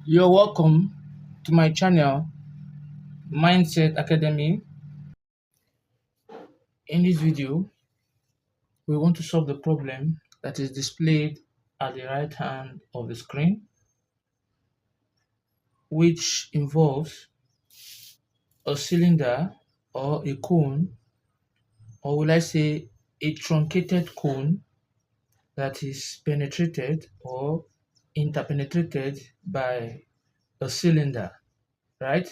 You're welcome to my channel, Mindset Academy. In this video, we want to solve the problem that is displayed at the right hand of the screen, which involves a cylinder or a cone, or will I say a truncated cone that is penetrated or interpenetrated by a cylinder, right?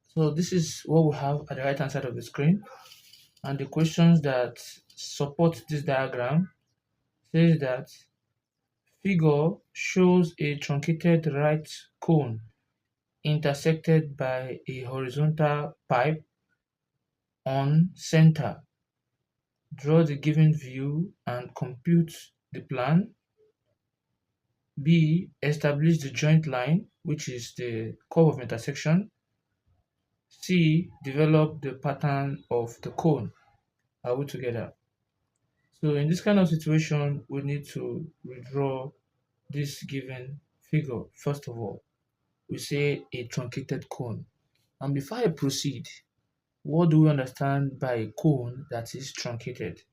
So this is what we have at the right hand side of the screen. And the questions that support this diagram says that figure shows a truncated right cone intersected by a horizontal pipe on center. Draw the given view and compute the plan. B. Establish the joint line, which is the curve of intersection. C. Develop the pattern of the cone. Are we together? So in this kind of situation, we need to redraw this given figure. First of all, we say a truncated cone. And before I proceed, what do we understand by a cone that is truncated?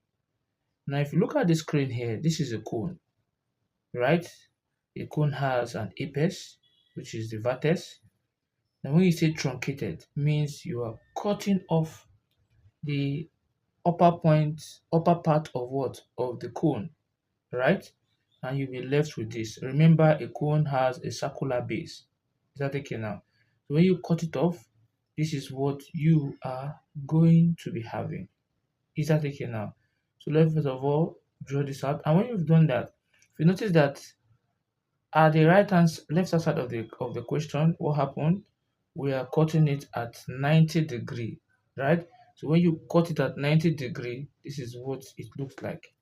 Now, if you look at the screen here, this is a cone, right? A cone has an apex, which is the vertex. Now, when you say truncated, means you are cutting off the upper part of what? Of the cone, right? And you'll be left with this. Remember, a cone has a circular base. Is that okay now? So when you cut it off, this is what you are going to be having. Is that okay now? So let's first of all draw this out. And when you've done that, if you notice that at the left hand side of the question, what happened? We are cutting it at 90 degree, right? So when you cut it at 90 degree, this is what it looks like.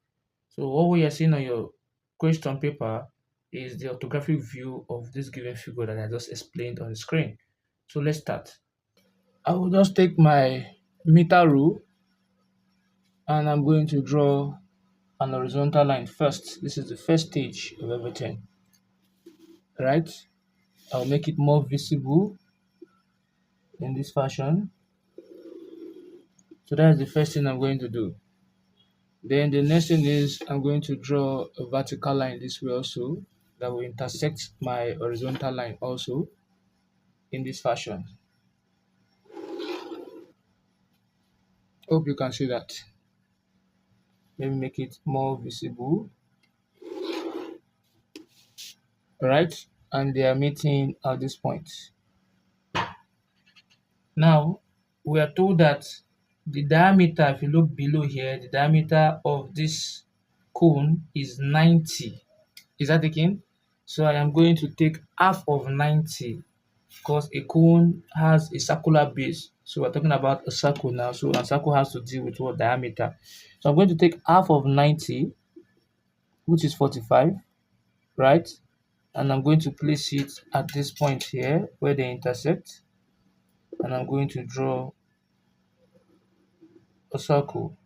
So what we are seeing on your question paper is the orthographic view of this given figure that I just explained on the screen. So let's start. I will just take my meter rule and I'm going to draw an horizontal line first. This is the first stage of everything, right? I'll make it more visible in this fashion. So that's the first thing I'm going to do. Then the next thing is I'm going to draw a vertical line this way also that will intersect my horizontal line also in this fashion. Hope you can see that. Let me make it more visible. Right? And they are meeting at this point. Now, we are told that the diameter, if you look below here, the diameter of this cone is 90. Is that taken? So I am going to take half of 90 because a cone has a circular base. So we're talking about a circle now. So a circle has to deal with what diameter. So I'm going to take half of 90, which is 45, right? And I'm going to place it at this point here where they intersect. And I'm going to draw a circle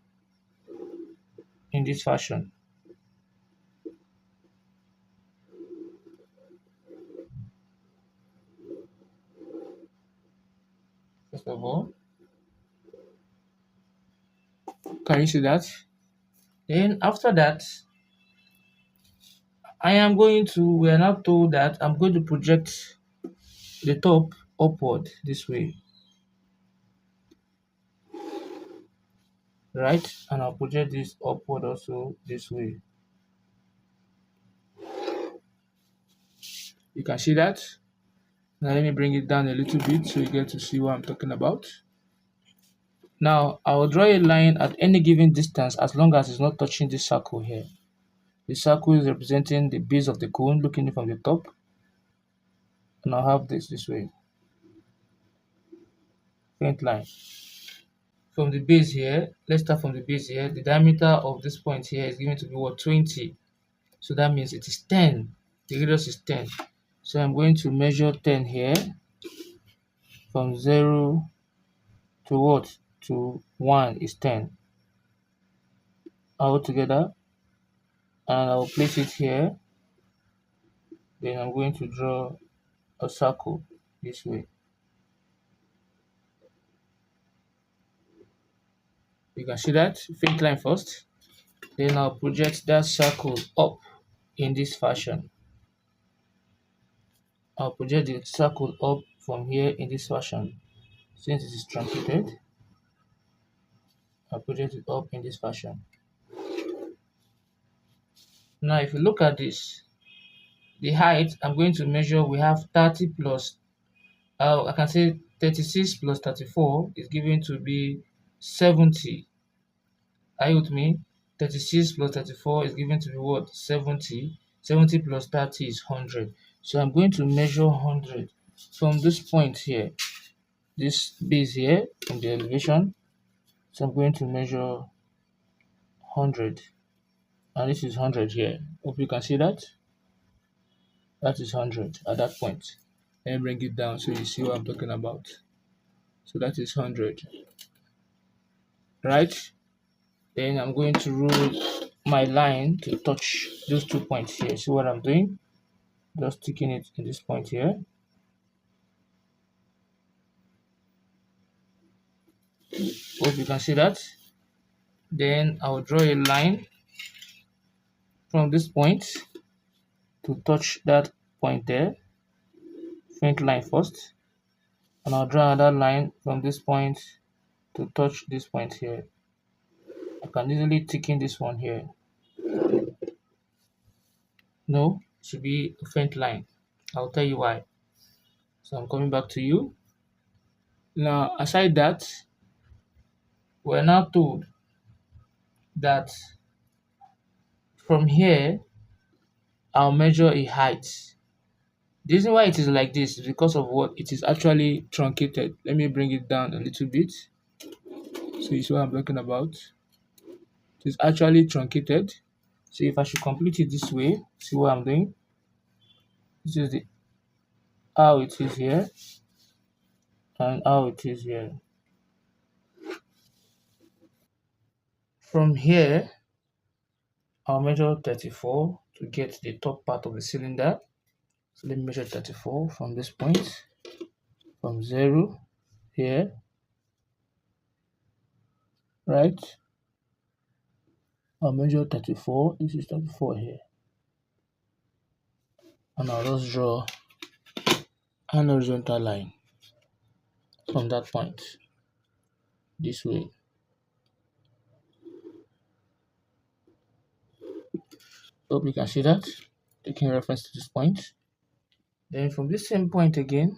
in this fashion. First of all, can you see that? Then after that, we are now told that I'm going to project the top upward this way, right? And I'll project this upward also this way. You can see that. Now let me bring it down a little bit so you get to see what I'm talking about. Now I will draw a line at any given distance as long as it's not touching this circle here. The circle is representing the base of the cone looking from the top. And I'll have this way. Faint line. From the base here, let's start from the base here. The diameter of this point here is given to be what? 20. So that means it is 10. The radius is 10. So I'm going to measure 10 here from 0 to what? To 1 is 10. All together. And I'll place it here. Then I'm going to draw a circle this way. You can see that faint line first. Then I'll project that circle up in this fashion. I'll project the circle up from here in this fashion. Since it is truncated, I'll project it up in this fashion. Now, if you look at this, the height I'm going to measure, we have 30 plus, I can say 36 plus 34 is given to be 70. Are you with me? 36 plus 34 is given to be what? 70. 70 plus 30 is 100. So I'm going to measure 100 from this point here, this base here in the elevation. So I'm going to measure 100. And this is 100 here. Hope you can see that. That is 100 at that point. Let me bring it down so you see what I'm talking about. So that is 100. Right? Then I'm going to rule my line to touch those 2 points here. See what I'm doing? Just sticking it in this point here. Hope you can see that. Then I'll draw a line from this point to touch that point there. Faint line first. And I'll draw another line from this point to touch this point here. I can easily tick in this one here. No, it should be a faint line. I'll tell you why. So I'm coming back to you. Now, aside that, we're now told that from here, I'll measure a height. The reason why it is like this is because of what? It is actually truncated. Let me bring it down a little bit. So you see what I'm talking about. It is actually truncated. So if I should complete it this way, see what I'm doing? This is the how it is here and how it is here. From here, I'll measure 34 to get the top part of the cylinder. So let me measure 34 from this point, from 0 here, right? I'll measure 34, this is 34 here. And I'll just draw an horizontal line from that point, this way. Hope you can see that, taking reference to this point. Then from this same point again,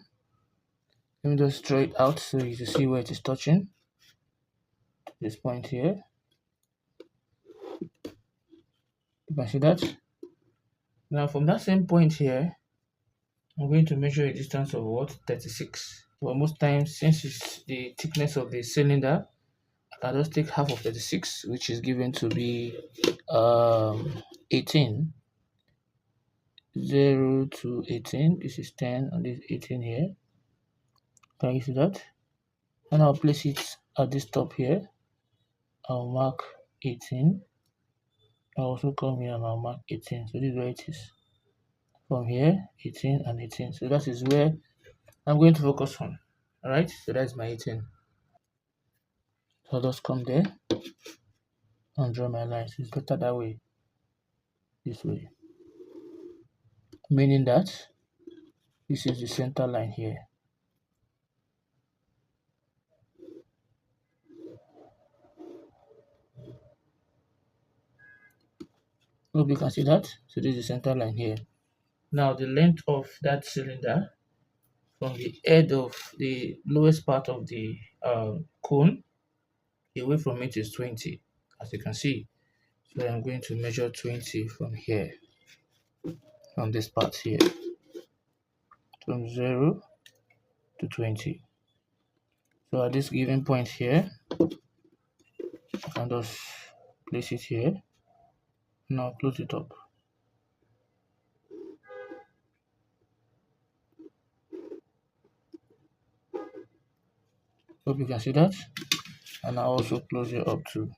let me just draw it out so you can see where it is touching. This point here. You can see that. Now from that same point here, I'm going to measure a distance of what? 36. Well, most times, since it's the thickness of the cylinder, I can just take half of 36, which is given to be 18. 0 to 18. This is 10, and this is 18 here. Can you see that? And I'll place it at this top here. I'll mark 18. I'll also come here and I'll mark 18. So this is where it is. From here, 18 and 18. So that is where I'm going to focus on. Alright, so that's my 18. So I'll just come there and draw my lines. It's better that way. This way. Meaning that this is the center line here. Hope you can see that. So this is the center line here. Now the length of that cylinder from the head of the lowest part of the cone away from it is 20, as you can see. So I'm going to measure 20 from here, from this part here, from 0 to 20. So at this given point here, I can just place it here. Now close it up. Hope you can see that. And I'll also close it up too.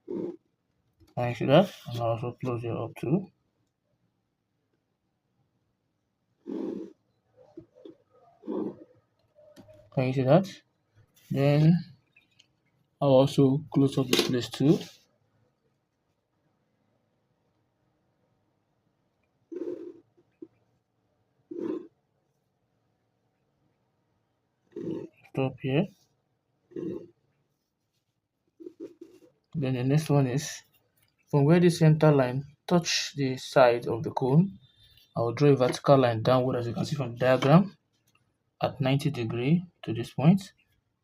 Can you see that? And I'll also close it up too. Can you see that? Then I'll also close up this place too. Stop here. Then the next one is from where the center line touch the side of the cone, I'll draw a vertical line downward, as you can see from the diagram, at 90 degrees to this point.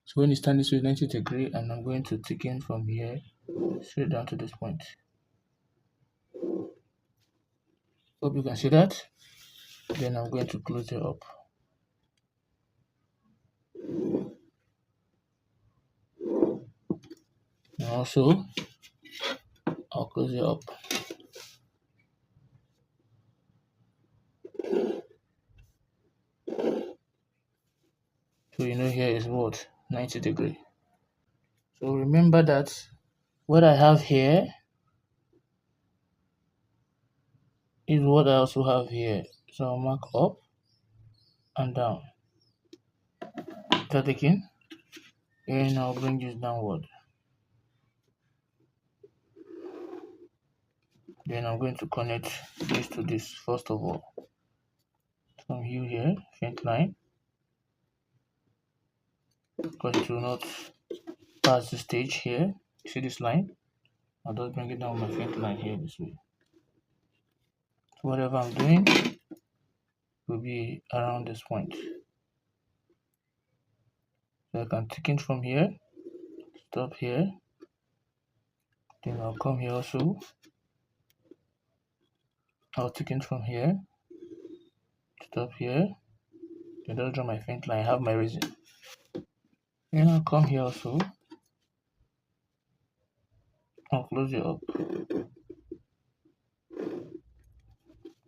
So when you stand this way, 90 degrees, and I'm going to thicken from here straight down to this point. Hope you can see that. Then I'm going to close it up. And also, I'll close it up. So you know here is what? 90 degrees. So remember that what I have here is what I also have here. So I'll mark up and down. Start again. And I'll bring this downward. Then I'm going to connect this to this first of all. From here, faint line, because it will not pass the stage here. You see this line? I'll just bring it down my faint line here this way. So whatever I'm doing will be around this point. So I can thicken from here, stop here, then I'll come here also. I'll thicken from here, stop here, then I'll draw my faint line, I have my reason. Then I'll come here also, I'll close it up.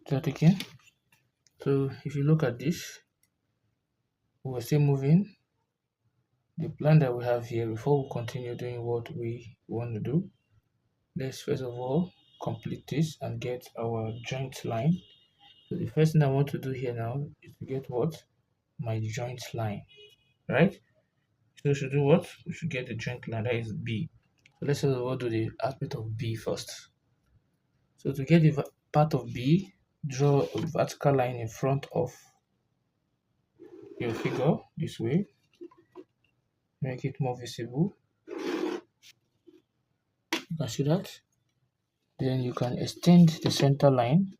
Start again. So if you look at this, we're still moving. The plan that we have here, before we continue doing what we want to do, let's first of all complete this and get our joint line. So the first thing I want to do here now is to get what? My joint line, right? So we should do what? We should get the joint line, that is B. So let's first of all do the aspect of B first. So to get the part of B, draw a vertical line in front of your figure this way. Make it more visible. You can see that. Then you can extend the center line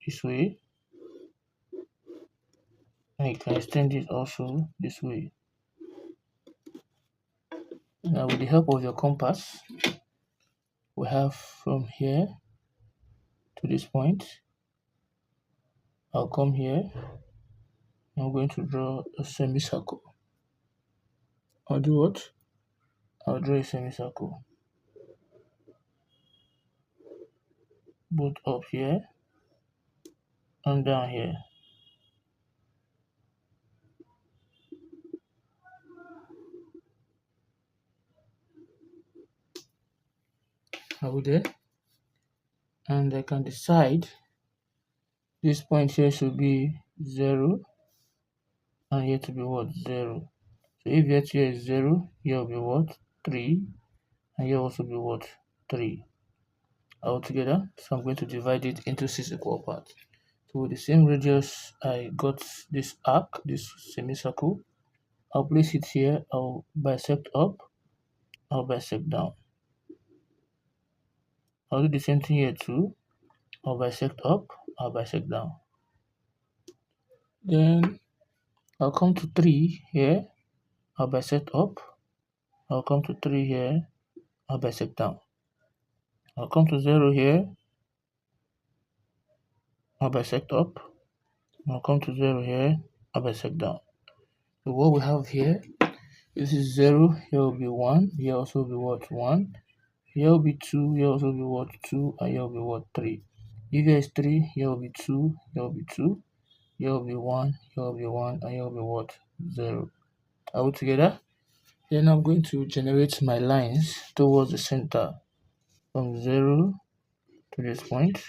this way, and you can extend it also this way. Now with the help of your compass, we have from here to this point. I'll come here. I'm going to draw a semicircle. I'll do what? I'll draw a semicircle. Both up here and down here. Are we there? And I can decide this point here should be 0 and here to be what? 0. So if here is 0, here will be what? 3, and here also be what? 3 altogether. So I'm going to divide it into 6 equal parts. So with the same radius I got this arc, this semicircle, I'll place it here. I'll bisect up, I'll bisect down. I'll do the same thing here too. I'll bisect up, I'll bisect down. Then I'll come to 3 here, I'll bisect up. I'll come to 3 here, I'll bisect down. I'll come to 0 here, I'll bisect up. I'll come to 0 here, I'll bisect down. So what we have here, this is 0, here will be 1, here also will be what? 1. Here will be 2, here also will be what? 2, and here will be what? 3. If here is 3, here will be 2, here will be 2, here will be 1, here will be 1, and here will be what? 0. Are we together? Then I'm going to generate my lines towards the center from 0 to this point,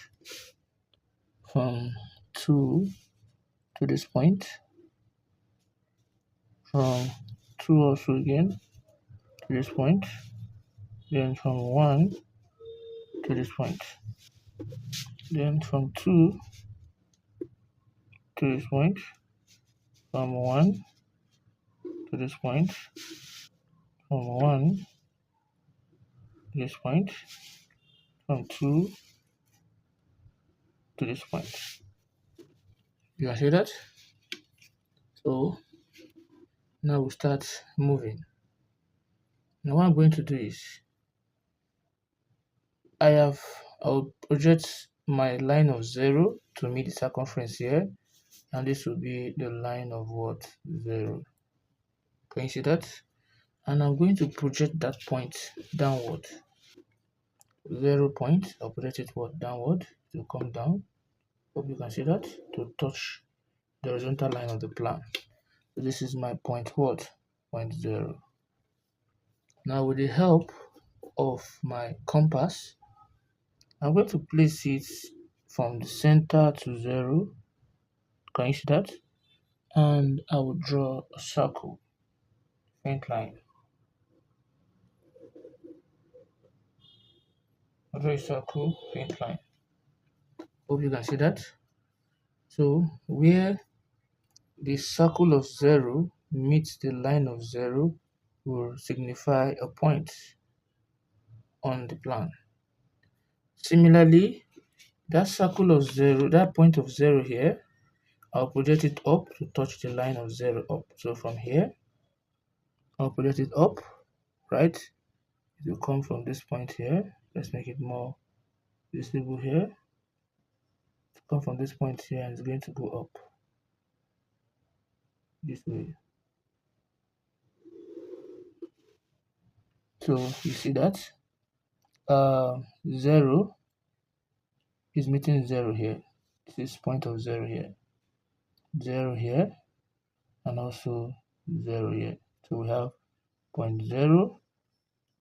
from 2 to this point, from 2 also again to this point, then from 1 to this point, then from 2 to this point, from 1 to this point, from 1 to this point, from 2 to this point. You can see that? So now we start moving. Now what I'm going to do is I'll project my line of 0 to meet the circumference here, and this will be the line of what? 0. Can you see that? And I'm going to project that point downward. 0 point, I'll project it what? Downward. It will come down. Hope you can see that, to touch the horizontal line of the plan. So this is my point what? Point 0. Now with the help of my compass, I'm going to place it from the center to 0. Can you see that? And I will draw a circle, faint line. I'll draw a circle, faint line. Hope you can see that. So where the circle of 0 meets the line of 0 will signify a point on the plan. Similarly, that circle of 0, that point of 0 here, I'll project it up to touch the line of 0 up. So from here, I'll project it up, right? It will come from this point here. Let's make it more visible here. Come from this point here and it's going to go up this way. So you see that 0 is meeting 0 here. This is point of 0 here, 0 here, and also 0 here. So we have point 0.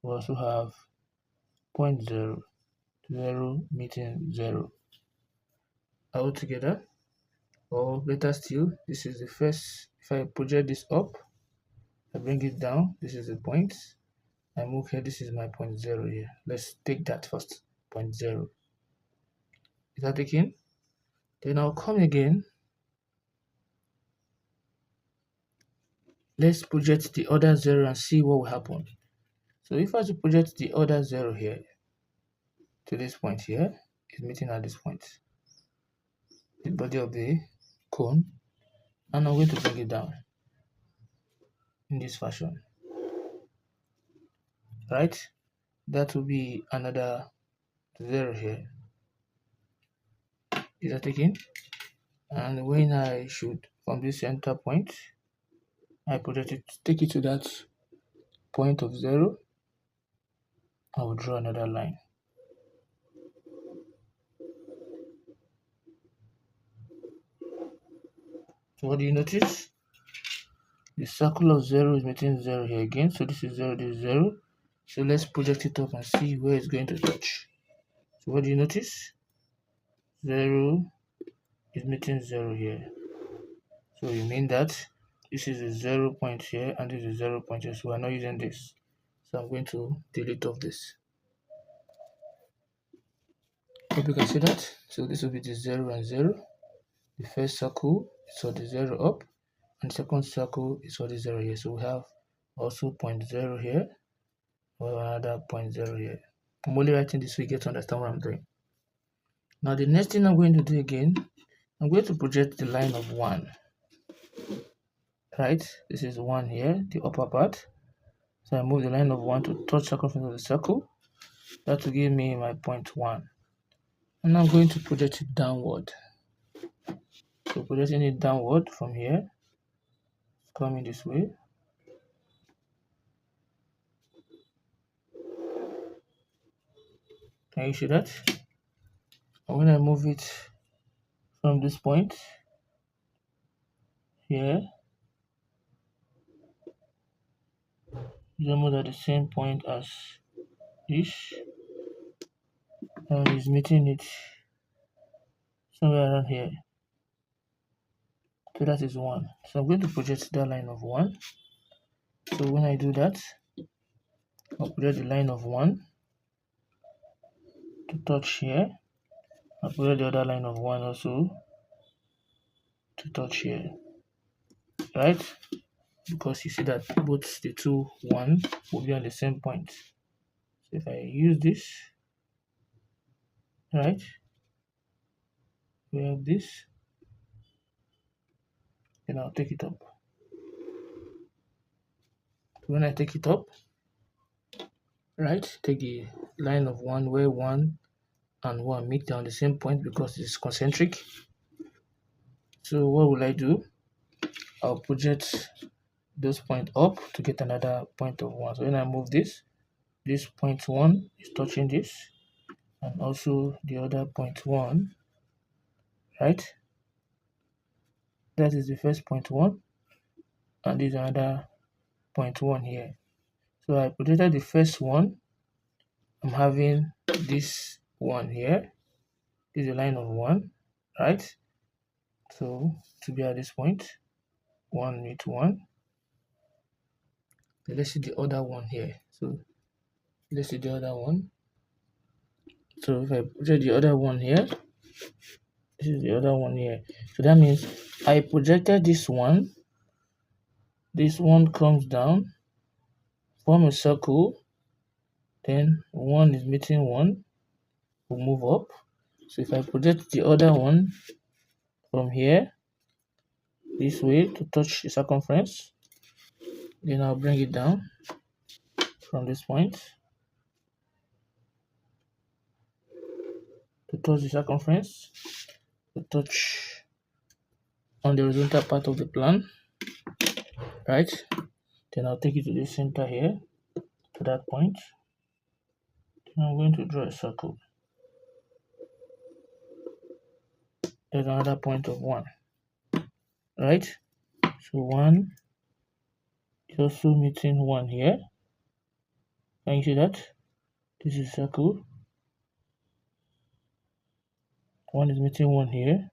We also have point 0, 0 meeting 0. All together, or better still, this is the first. If I project this up, I bring it down. This is the point. I move here. This is my point 0 here. Let's take that first. Point 0. Is that taken? Then I'll come again. Let's project the other 0 and see what will happen. So if I project the other 0 here to this point here, it's meeting at this point, the body of the cone, and I'm going to bring it down in this fashion, right? That will be another 0 here. Is that taken? And when I should, from this center point, I project it, take it to that point of 0, I will draw another line. So what do you notice? The circle of 0 is meeting 0 here again. So this is 0, this is 0. So let's project it up and see where it's going to touch. So what do you notice? 0 is meeting 0 here. So you mean that this is a 0 point here and this is a 0 point here. So we're not using this. So I'm going to delete off this. Hope you can see that. So this will be the 0 and 0. The first circle is for the 0 up, and the second circle is for the 0 here. So we have also point 0 here. We have another point 0 here. I'm only writing this so you get to understand what I'm doing. Now the next thing I'm going to do again, I'm going to project the line of 1. Right? This is 1 here, the upper part. So I move the line of 1 to touch circumference of the circle. That will give me my point 1. And I'm going to project it downward. So projecting it downward from here, coming this way. Can you see that? And when I move it from this point here, it's almost at the same point as this, and it's meeting it somewhere around here. So that is 1. So I'm going to project that line of 1. So when I do that, I'll project the line of 1 to touch here. I'll project the other line of 1 also to touch here, right? Because you see that both the two 1 will be on the same point. So if I use this, right, we have this, then I'll take it up. When I take it up, right, take the line of 1 where 1 and 1 meet on the same point because it's concentric. So what will I do? I'll project those points up to get another point of 1. So when I move this point 1 is touching this, and also the other point 1, right? That is the first point 1, and this is another point 1 here. So I projected the first one. I'm having this one here. This is a line of 1, right? So to be at this point, 1 meet 1. Let's see the other one here. So let's see the other one. So if I project the other one here, this is the other one here. So that means I projected this one comes down, form a circle, then 1 is meeting 1, will move up. So if I project the other one from here this way to touch the circumference, then I'll bring it down from this point to touch the circumference, to touch on the horizontal part of the plan, right? Then I'll take it to the center here, to that point. Then I'm going to draw a circle. There's another point of 1, right? So 1 is also meeting 1 here. Can you see that? This is a circle. 1 is meeting 1 here,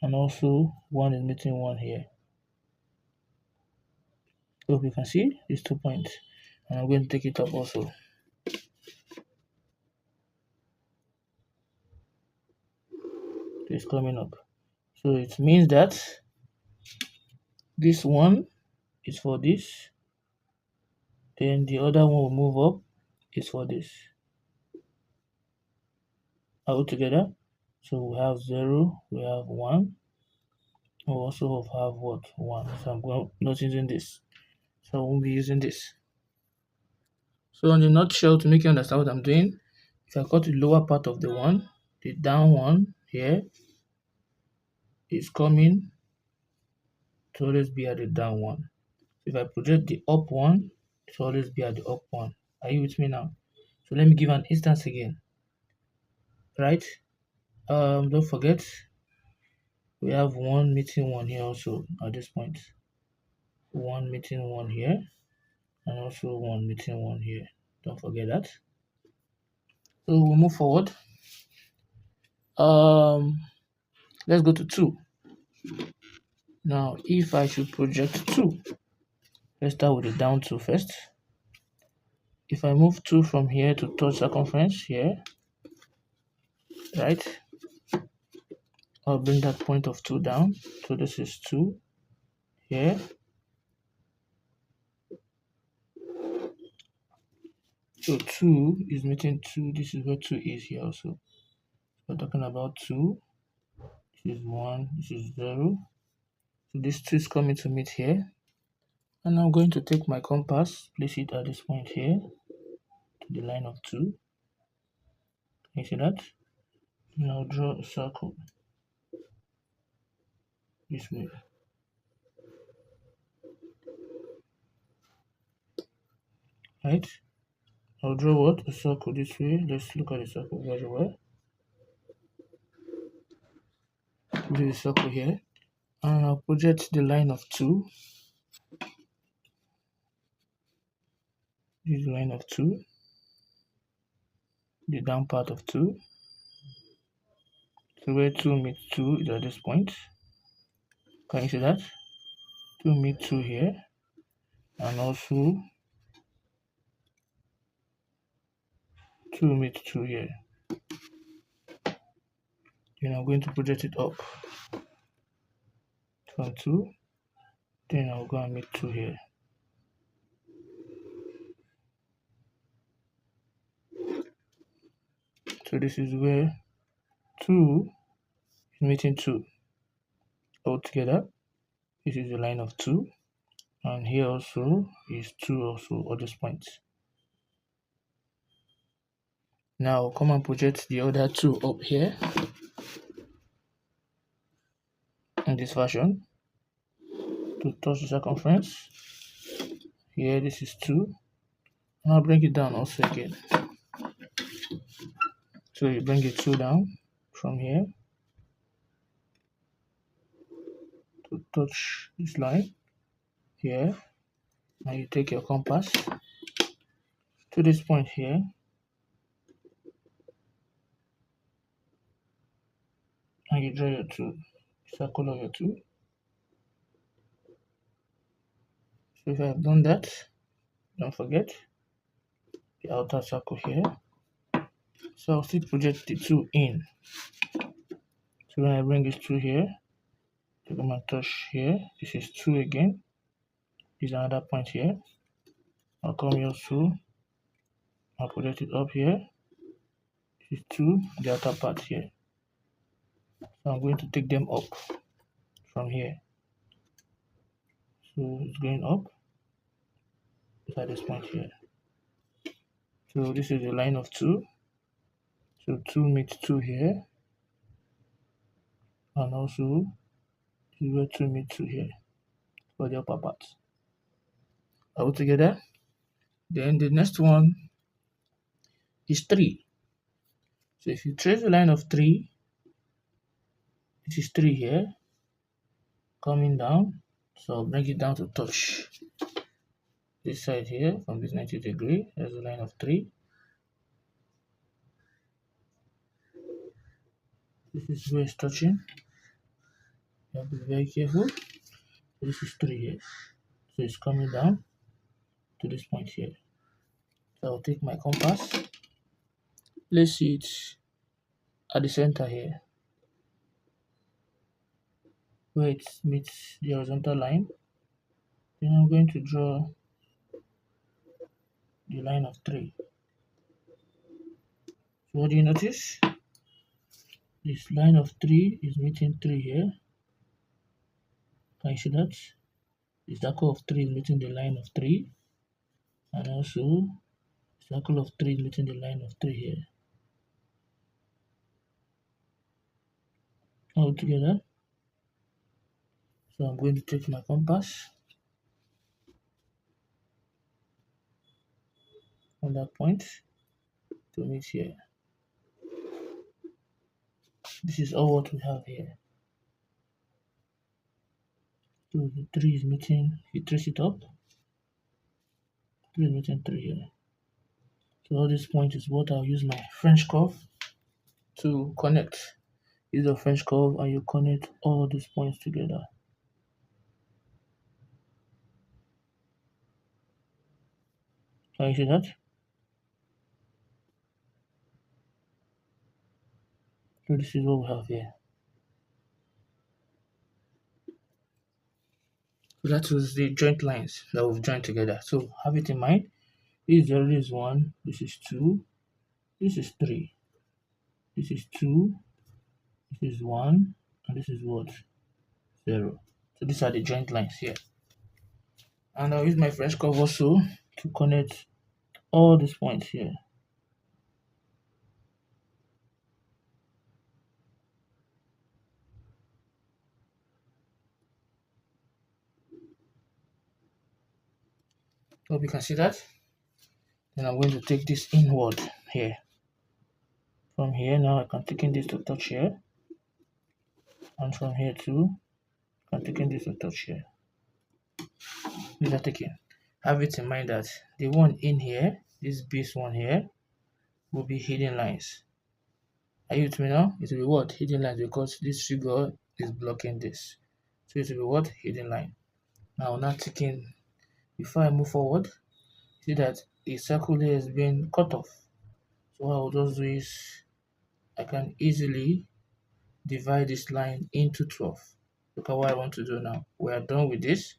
and also 1 is meeting 1 here. Hope you can see these 2 points. And I'm going to take it up also. It's coming up. So it means that this one is for this, then the other one will move up is for this. All together. So we have 0, we have 1, we also have what? 1. So I'm not using this. So I won't be using this. So on the nutshell, to make you understand what I'm doing, if I cut the lower part of the 1, the down one here is coming to always be at the down one. If I project the up one, it will always be at the up one. Are you with me now? So let me give an instance again. Right? Don't forget we have 1 meeting 1 here also at this point. 1 meeting 1 here, and also 1 meeting 1 here. Don't forget that. So we'll move forward. Let's go to 2. Now, if I should project 2, let's start with the down 2 first. If I move 2 from here to touch circumference here, right, I'll bring that point of 2 down. So this is 2 here. So 2 is meeting 2. This is where 2 is here also. We're talking about 2. This is 1. This is 0. So this 2 is coming to meet here. And I'm going to take my compass, place it at this point here, to the line of 2. Can you see that? And I'll draw a circle this way. Right? I'll draw what? A circle this way. Let's look at the circle very well. Do the circle here. And I'll project the line of 2. This is the line of 2. The down part of 2. So where 2 meets 2 is at this point. Can you see that? 2 meet 2 here. and also 2 meet 2 here. Then I'm going to project it up from 2. Then I'll go and meet 2 here. So this is where 2 is meeting 2 all together. This is the line of 2, and here also is 2 also at this point. Now come and project the other 2 up here in this fashion to touch the circumference. Here this is 2. Now bring it down also again. So you bring it 2 down from here to touch this line here. Now you take your compass to this point here, and you draw your 2, circle of your 2. So if I have done that, don't forget the outer circle here. So I'll still project the 2 in. So when I bring this 2 here, to come and touch here, this is 2 again. This is another point here. I'll come here also, I'll project it up here. This is 2, the outer part here. So I'm going to take them up from here. So it's going up at this point here. So this is the line of 2. So 2 meets 2 here, and also this is where 2 meets 2 here for the upper part. All together. Then the next one is 3. So if you trace the line of 3, this is 3 here, coming down. So I'll bring it down to touch this side here from this 90 degree. There's the line of 3. This is where it's touching. You have to be very careful. This is 3 here. So it's coming down to this point here. So I'll take my compass, place it at the center here, where it meets the horizontal line. Then I'm going to draw the line of 3. So what do you notice? This line of 3 is meeting 3 here. Can you see that? The circle of 3 is meeting the line of 3, and also the circle of 3 is meeting the line of 3 here. All together. So I'm going to take my compass on that point to meet here. This is all what we have here. So the 3 is meeting, you trace it up, 3 is meeting 3 here. So all this point is what I'll use my French curve to connect. Use a French curve and you connect all these points together. Can you see that? So this is what we have here. So that was the joint lines that we've joined together. So have it in mind. This 0 is 1, this is 2, this is 3, this is 2, this is 1, and this is what? 0. So these are the joint lines here. And I'll use my French curve also to connect all these points here. Hope you can see that. Then I'm going to take this inward here. From here now I can take in this to touch here. And from here too, I can take in this to touch here. These are taken. Have it in mind that the one in here, this base one here, will be hidden lines. Are you with me now? It will be what? Hidden lines, because this figure is blocking this. So it will be what? Hidden line. Now take in Before I move forward, see that a circle here is being cut off. So what I'll just do is I can easily divide this line into 12. Look at what I want to do now. We are done with this.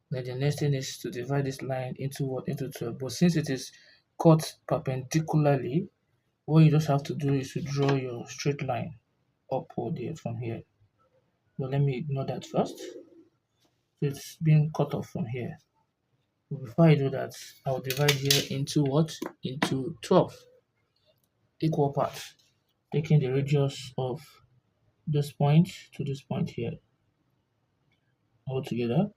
Then the next thing is to divide this line into what? Into 12. But since it is cut perpendicularly, what you just have to do is to draw your straight line upward here from here. But let me ignore that first. So it's being cut off from here. But before I do that, I'll divide here into what? Into 12 equal parts, taking the radius of this point to this point here all together.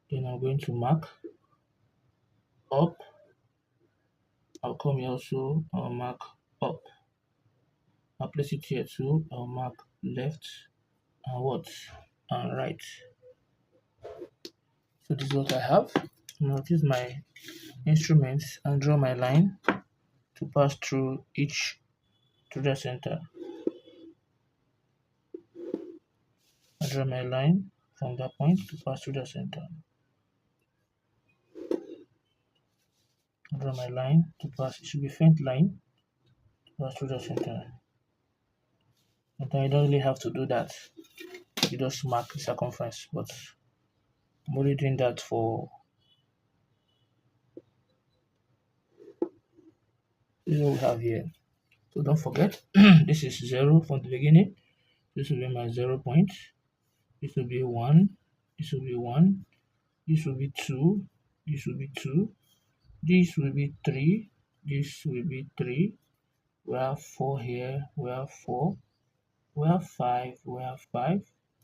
Then I'm going to mark up. I'll come here also, I'll mark up. I'll place it here too. I'll mark left and what? And right. So this is what I have. I'm going to use my instruments and draw my line to pass through each to the center. I draw my line from that point to pass through the center. I draw my line to pass, it should be faint line to pass through the center. And then you don't really have to do that. You just mark the circumference, but I'm only doing that for this is what we have here. So don't forget, this is 0 from the beginning. This will be my 0 point. This will be 1. This will be 1. This will be 2. This will be 2. This will be 3. This will be 3. We have 4 here. We have 4. We have 5. We have 5.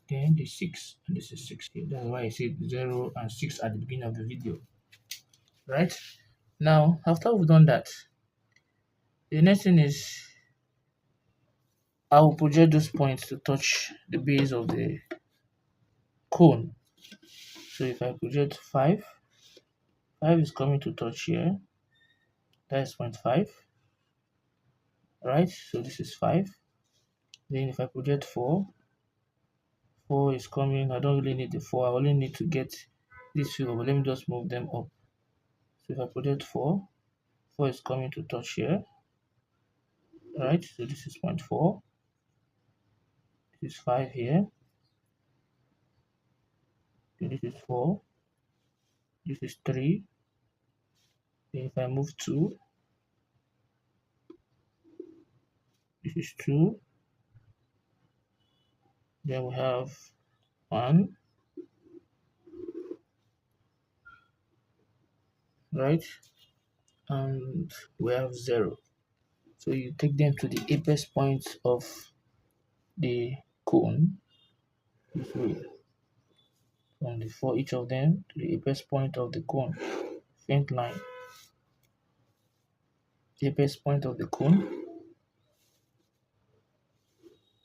Then the 6. And this is 6 here. That's why I said 0 and 6 at the beginning of the video. Right? Now, after we've done that, the next thing is I will project those points to touch the base of the cone. So if I project 5, 5 is coming to touch here. That is 0.5. Right? So this is 5. Then if I project 4, 4 is coming. I don't really need the 4. I only need to get this figure, but let me just move them up. So if I project 4, 4 is coming to touch here. Right? So this is 0.4. This is 5 here. Then this is 4. This is 3. Then if I move 2, this is 2. Then we have 1. Right? And we have 0. So you take them to the apex point of the cone this way. For each of them to the apex point of the cone. Faint line. Apex point of the cone.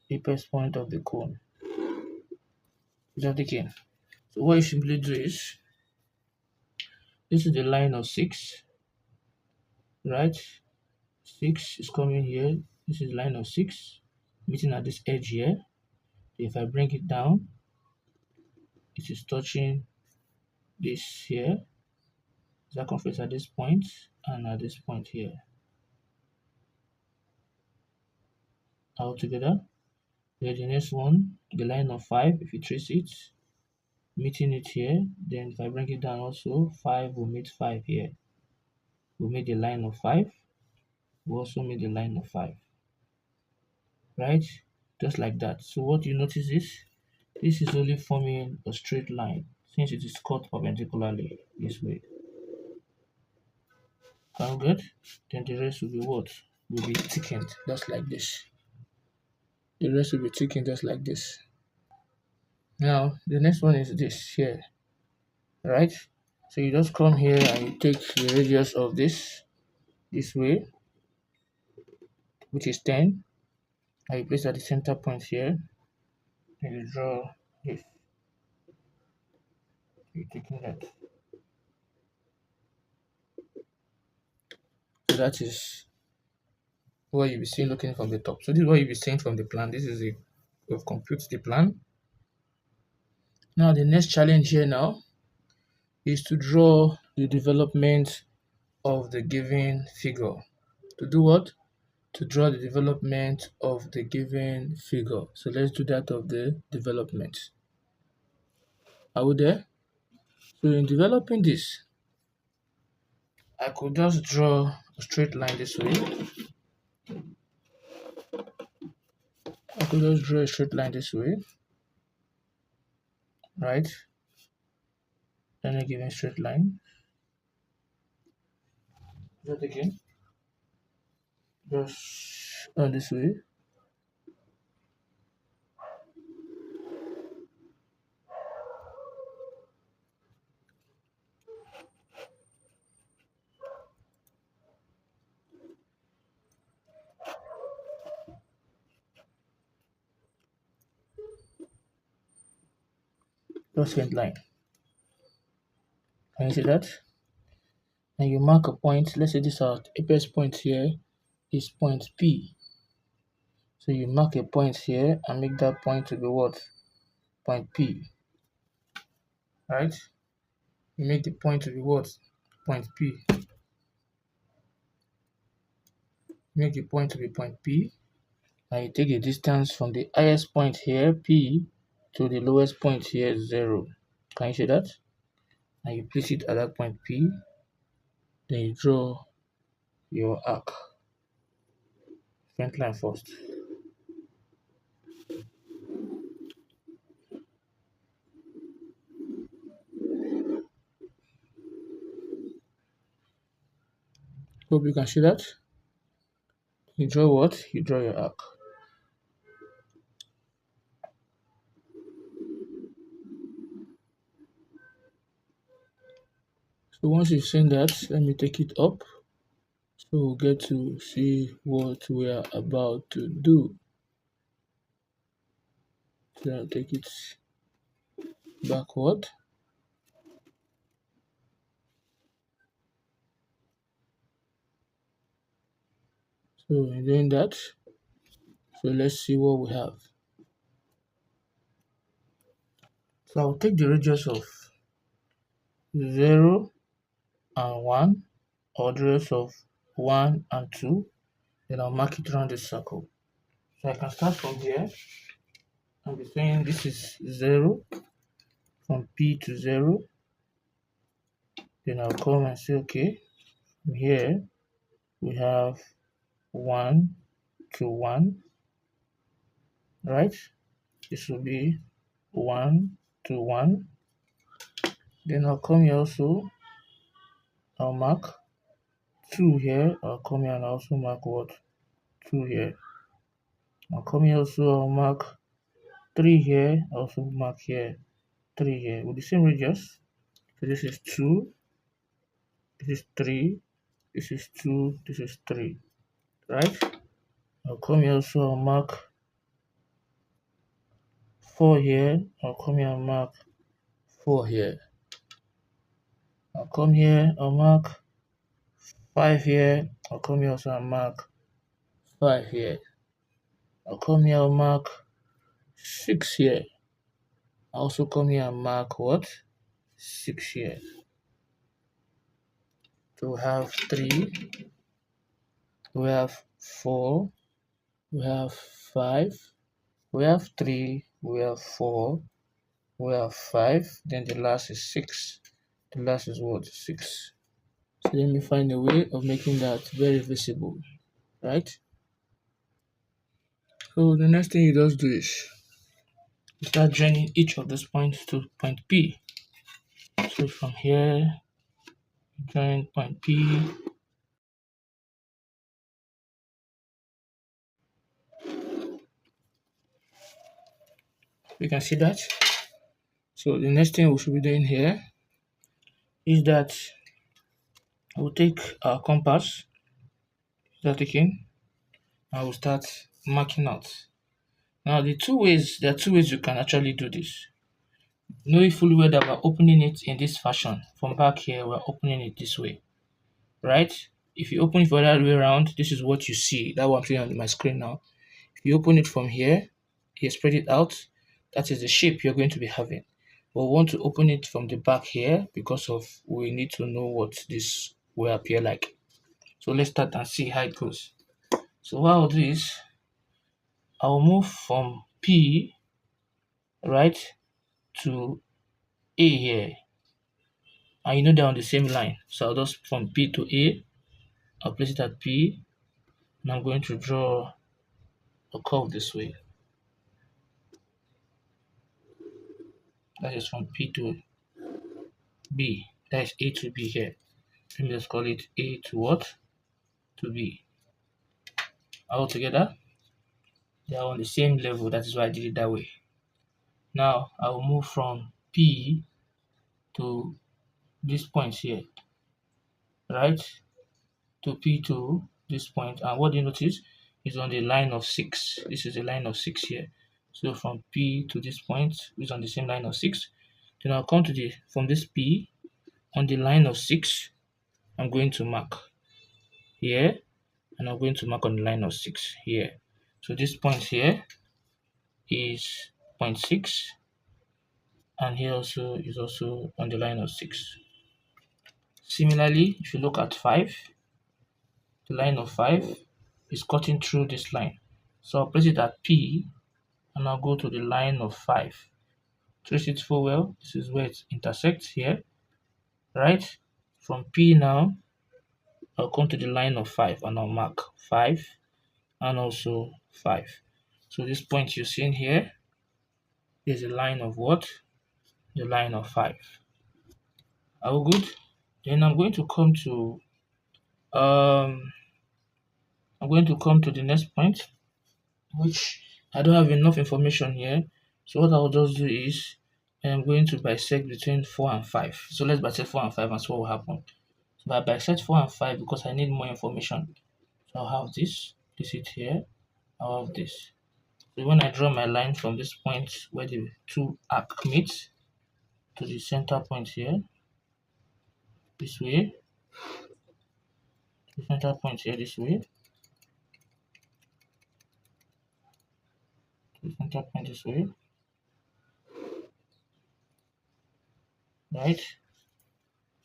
Apex point of the cone. Is that okay? So what you simply do is, this is the line of 6. Right? 6 is coming here. This is line of 6 meeting at this edge here. If I bring it down, it is touching this here, circumference at this point and at this point here. All together. Then the next one, the line of 5, if you trace it, meeting it here. Then if I bring it down also, 5 will meet 5 here. We'll make the line of 5. We'll also make the line of 5. Right? Just like that. So what you notice is, this is only forming a straight line since it is cut perpendicularly this way. Sound good? Then the rest will be what? Will be thickened just like this. The rest will be thickened just like this. Now the next one is this here. Right? So you just come here and you take the radius of this way, which is 10, and you place at the center point here, and you draw this. You're taking that. So that is what you'll be seeing looking from the top. So this is what you'll be seeing from the plan. This is we've computed the plan. Now the next challenge here now is to draw the development of the given figure. To do what? To draw the development of the given figure. So let's do that of the development. Are we there? So in developing this, I could just draw a straight line this way. I could just draw a straight line this way, right? Then I give a straight line. Just again, just this way. Just straight line. Can you see that? And you mark a point. Let's say this our apex point here is point P. So you mark a point here and make that point to be what? Point P. Right? You make the point to be what? Point P. Make the point to be point P. And you take a distance from the highest point here, P, to the lowest point here, 0. Can you see that? And you place it at that point P. Then you draw your arc. Front line first. Hope you can see that. You draw what? You draw your arc. So once you've seen that, let me take it up. So we'll get to see what we are about to do. So I'll take it backward. So in doing that, so let's see what we have. So I'll take the radius of 0 and 1, or the radius of 1 and 2, then I'll mark it around the circle. So I can start from here and be saying this is 0, from P to 0. Then I'll come and say, okay, from here we have 1 to 1, right? This will be 1 to 1. Then I'll come here also, I'll mark 2 here. I'll come here and also mark what? 2 here. I'll come here also, I'll mark 3 here, also mark here 3 here with the same radius. So this is 2, this is 3, this is 2, this is 3, right? I'll come here also, I'll mark 4 here. I'll come here and mark 4 here. I'll come here, I'll mark 5 here. I'll come here also and mark 5 here. I'll come here, I'll mark 6 here. I'll also come here and mark what? 6 here. So we have 3, we have 4, we have 5, we have 3, we have 4, we have 5, then the last is 6. The last is what? 6. So let me find a way of making that very visible, right? So the next thing you just do is you start joining each of those points to point P. So from here, join point P. You can see that. So the next thing we should be doing here is that we'll take our compass, start taking, and we'll start marking out. Now there are two ways you can actually do this. Knowing fully well that we're opening it in this fashion. From back here, we're opening it this way, right? If you open it the other way around, this is what you see. That's what I'm showing on my screen now. If you open it from here, you spread it out, that is the shape you're going to be having. But we want to open it from the back here because of we need to know what this will appear like. So let's start and see how it goes. So what I'll do is I'll move from P, right, to A here. And you know they're on the same line. So I'll just from P to A, I'll place it at P, and I'm going to draw a curve this way. That is from P to B. That is A to B here. Let me just call it A to what? To B. All together, they are on the same level. That is why I did it that way. Now I will move from P to this point here, right? To P to this point. And what do you notice? Is on the line of 6. This is the line of 6 here. So from P to this point is on the same line of 6. Then I'll come to the from this P on the line of 6. I'm going to mark here, and I'm going to mark on the line of 6 here. So this point here is 0.6, and here also is also on the line of 6. Similarly, if you look at 5, the line of 5 is cutting through this line. So I'll place it at P, and I'll go to the line of 5. Trace it for well. This is where it intersects here, right? From P now, I'll come to the line of 5, and I'll mark 5 and also 5. So this point you're seeing here is a line of what? The line of 5. Are we good? Then um I'm going to come to the next point, which I don't have enough information here. So what I'll just do is I'm going to bisect between 4 and 5. So let's bisect 4 and 5 and see what will happen. So I bisect 4 and 5 because I need more information. So I'll have this it here, I'll have this. So when I draw my line from this point where the two arc meet to the center point here, this way, the center point here this way, the center point this way, right?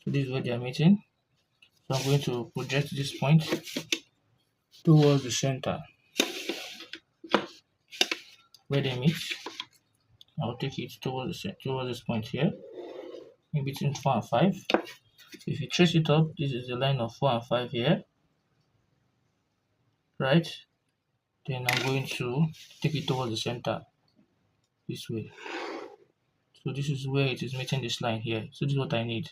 So this is where they are meeting. So I'm going to project this point towards the center where they meet. I'll take it towards this point here, in between 4 and 5. So if you trace it up, this is the line of 4 and 5 here, right? Then I'm going to take it towards the center this way. So this is where it is meeting this line here. So this is what I need.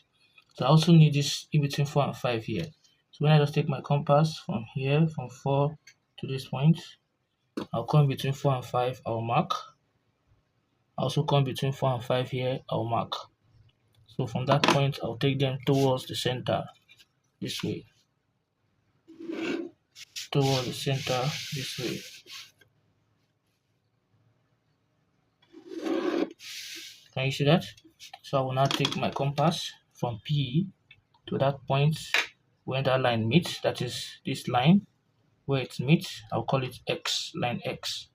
So I also need this in between 4 and 5 here. So when I just take my compass from here, from 4 to this point, I'll come between 4 and 5, I'll mark. I'll also come between 4 and 5 here, I'll mark. So from that point, I'll take them towards the center this way. Towards the center this way. Can you see that? So I will now take my compass from P to that point where that line meets, that is this line where it meets. I'll call it X, line X,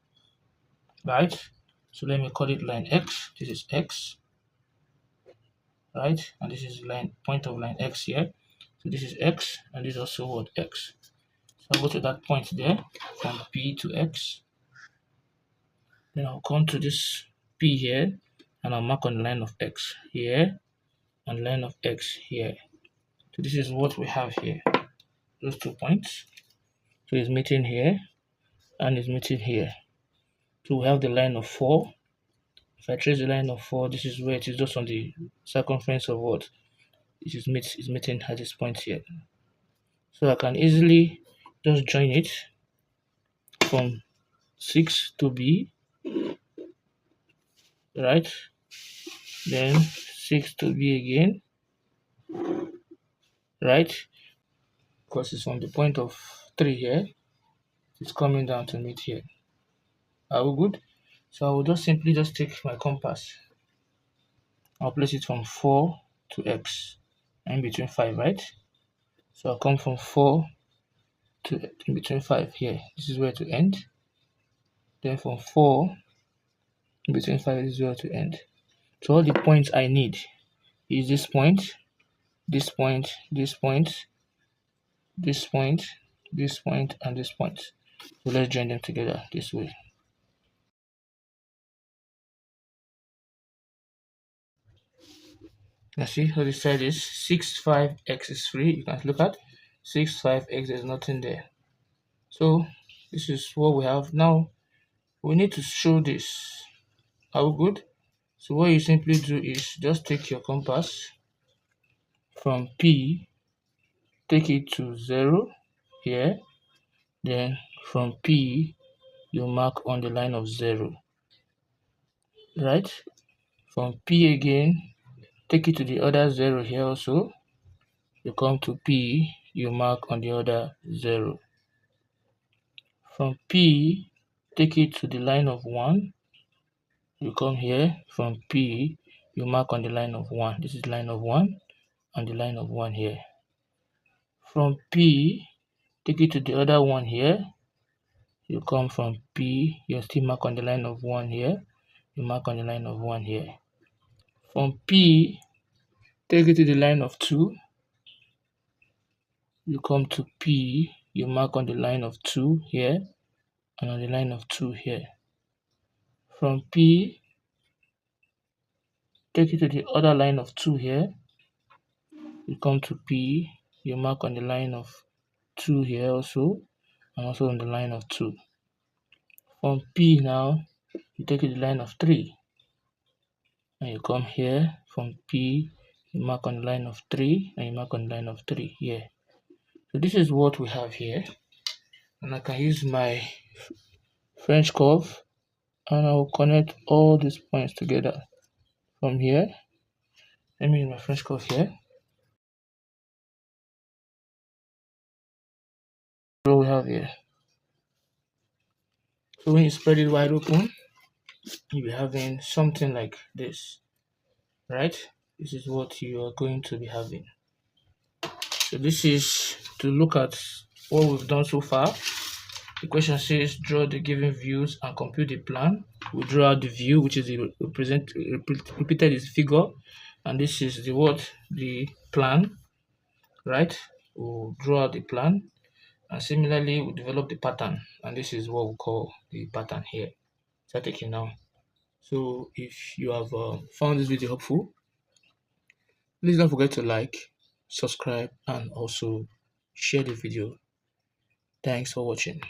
right? So let me call it line X. This is X, right? And this is line point of line X here. So this is X, and this is also what? X. So I'll go to that point there from P to X. Then I'll come to this P here, and I'll mark on the line of X here and line of X here. So this is what we have here. Those 2 points. So it's meeting here and it's meeting here. So we have the line of 4. If I trace the line of 4, this is where it is just on the circumference of what? It is meeting at this point here. So I can easily just join it from 6 to B, right? Then 6 to B again, right? Because it's from the point of 3 here, it's coming down to meet here. Are we good? So I will just simply take my compass. I'll place it from 4 to X, in between 5, right? So I'll come from 4 to in between 5 here. This is where to end. Then from 4 in between 5, this is where to end. So all the points I need is this point, this point, this point, this point, this point, and this point. So let's join them together this way. Now see how this side is 65x is free. You can look at 65x, there's nothing there. So this is what we have. Now we need to show this. Are we good? So what you simply do is just take your compass from P, take it to 0 here, then from P you mark on the line of 0, right? From P again, take it to the other 0 here also, you come to P, you mark on the other 0. From P, take it to the line of 1, you come here, from P, you mark on the line of 1. This is line of 1 and the line of 1 here. From P, take it to the other one here, you come from P, you still mark on the line of 1 here, you mark on the line of 1 here. From P, take it to the line of 2, you come to P, you mark on the line of 2 here, and on the line of 2 here. From P, take it to the other line of 2 here, you come to P, you mark on the line of 2 here also, and also on the line of 2. From P now, you take it to the line of 3, and you come here, from P, you mark on the line of 3, and you mark on the line of 3 here. So this is what we have here, and I can use my French curve, and I will connect all these points together from here. Let me use my French curve here. So we have here. So when you spread it wide open, you'll be having something like this, right? This is what you are going to be having. So this is to look at what we've done so far. The question says draw the given views and compute the plan. We draw out the view, which is repeated is figure, and this is the plan, right? We'll draw out the plan, and similarly we develop the pattern, and this is what we call the pattern here. Start taking now. So if you have found this video helpful, please don't forget to like, subscribe, and also share the video. Thanks for watching.